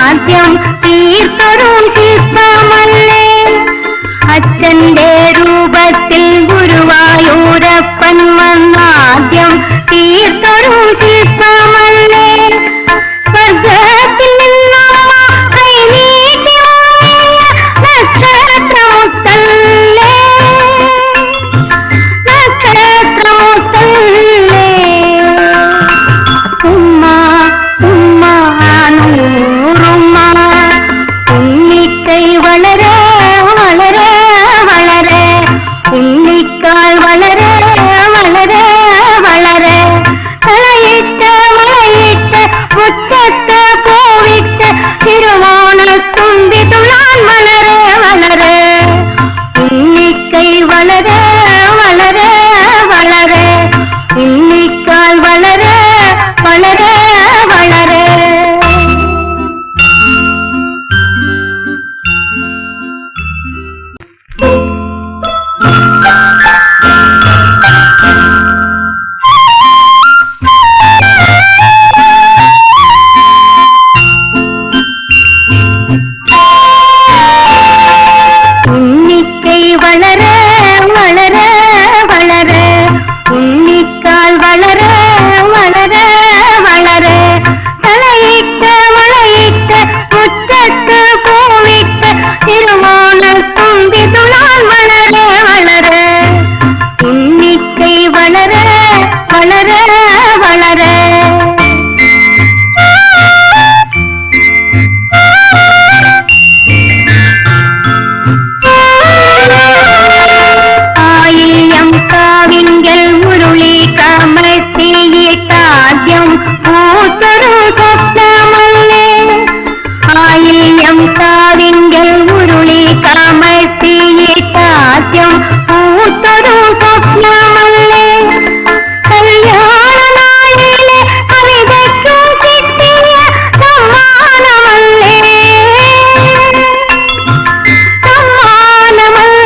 ആദ്യം തീർത്തൊരു ശില്പമല്ലേ. അച്ഛന്റെ രൂപത്തിൽ ഗുരുവായൂരപ്പൻ വന്നാദ്യം തീർത്തൊരു ശില്പമല്ലേ. സ്വർഗത്തിൽ നിന്നമ്മ കൈനീട്ടി വാങ്ങിയ നക്ഷത്രമുത്തല്ലേ, നക്ഷത്രമുത്തല്ലേ. ഉമ്മ ഉമ്മ നൂറുമ്മ, ഉണ്ണിക്കൈ വളരെ വളരെ വളരെ, ഉണ്ണിക്കാൽ വളരെ വളരെ വളരെ, തലയിട്ട് വളയിട്ട് മുറ്റത്ത് പൂവിട്ട് തിരുവോണത്തുമ്പി തുള്ളാൻ വളരെ വളരെ. ഉണ്ണിക്കൈ വളരെ വളരെ വളരെ, ഉണ്ണിക്കാൽ വളരെ വളരെ വളരെ. ഉണ്ണിക്കൈ വളരെ വളരെ വളരെ, ഉണ്ണിക്കാൽ വളരെ വളരെ വളരെ, തലയിട്ട് വളയിട്ട് മുറ്റത്ത് പൂവിട്ട് തിരുവോണത്തുമ്പി തുള്ളാൻ വളരെ വളരെ. ഉണ്ണിക്കൈ വളരെ വളരെ വളരെ. ആയില്യം കാവിങ്കൽ മുരളി കമഴ്ത്തിയിട്ടാദ്യം പൂത്തൊരു സ്വപ്നമല്ലേ. ആയില്യം കാവിങ്കൽ മുരളി കമഴ്ത്തിയിട്ടാദ്യം പൂത്തൊരു സ്വപ്നമല്ലേ. കല്യാണനാളിലെ കവിതയ്ക്കു കിട്ടിയ സമ്മാനമല്ലേ, സമ്മാനമല്ലേ.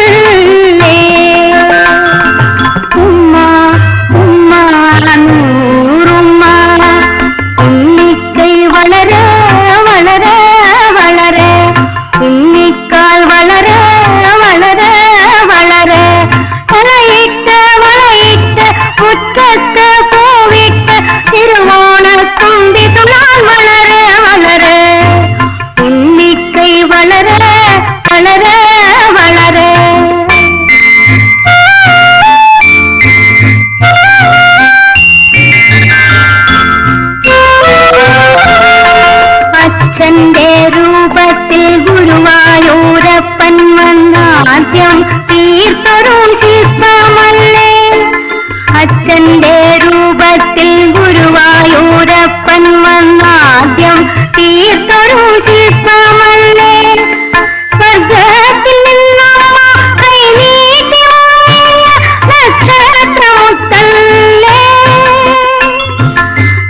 ഉമ്മ ഉമ്മ നൂറുമ്മ, ഉണ്ണിക്കൈ വളരെ വളരെ വളരെ, ഉണ്ണിക്കാൽ വളരെ വളരെ വളരെ, തലയിട്ട് വളയിട്ട് മുറ്റത്ത് പൂവിട്ട് തിരുവോണത്തുമ്പി തുള്ളാൻ വളരെ വളരെ. ഉണ്ണിക്കൈ വളരെ വളരെ വളരെ. അച്ഛന്റെ രൂപത്തിൽ ഗുരുവായൂരപ്പൻ വന്നാദ്യം തീർത്തൊരു ശില്പമല്ലേ. അച്ഛന്റെ രൂപത്തിൽ ഗുരുവായൂരപ്പൻ വന്നാദ്യം തീർത്തൊരു ശില്പമല്ലേ. സ്വർഗത്തിൽ നിന്നമ്മ കൈനീട്ടി വാങ്ങിയ നക്ഷത്രമുത്തല്ലേ,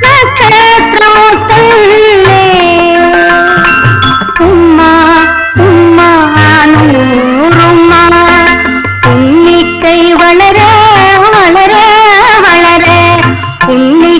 നക്ഷത്രമുത്തല്ലേ. ഉമ്മ ഉമ്മ നൂറുമ്മ, ഉണ്ണിക്കൈ വളരെ വളരെ വളരെ, ഉണ്ണി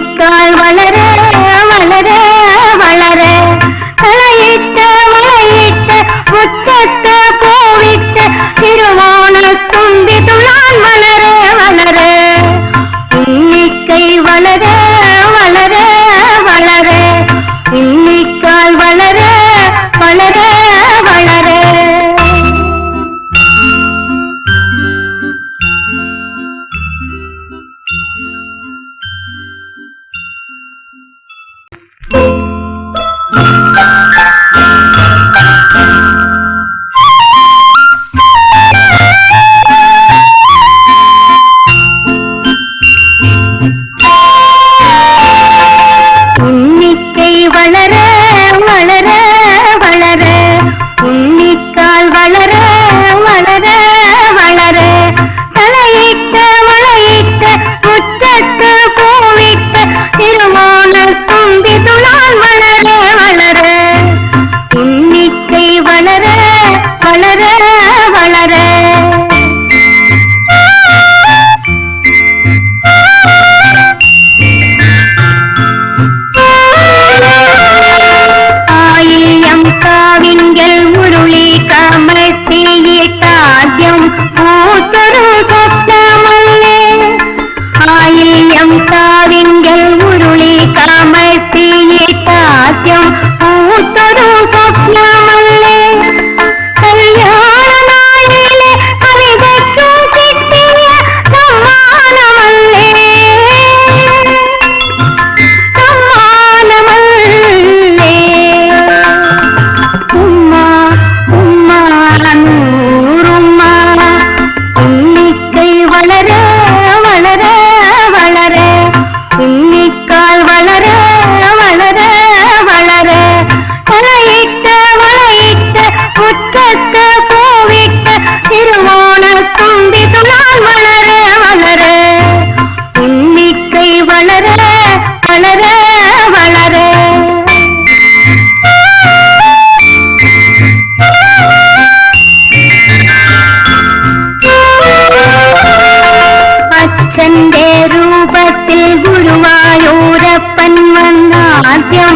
ആദ്യം